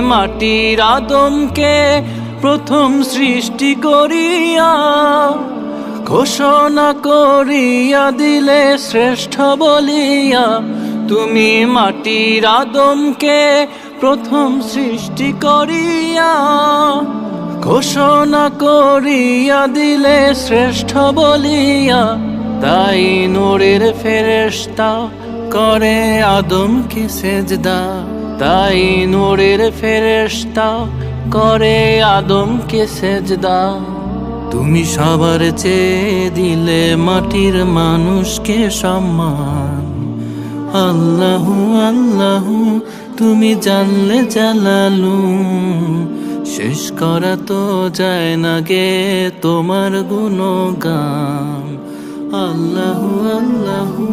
মাটির আদমকে প্রথম সৃষ্টি করিয়া ঘোষণা করিয়া দিলে শ্রেষ্ঠ বলিয়া। তুমি মাটির আদমকে প্রথম সৃষ্টি করিয়া ঘোষণা করিয়া দিলে শ্রেষ্ঠ বলিয়া। তাই নূরের ফেরেশতা করে আদমকে সেজদা, তাই নূরের ফেরেশতা করে আদমকে সেজদা। তুমি সবার চেয়ে দিলে মাটির মানুষকে সম্মান। আল্লাহু আল্লাহু তুমি জানলে জালালু, শেষ করা তো যায় না গে তোমার গুণগান। আল্লাহু আল্লাহু।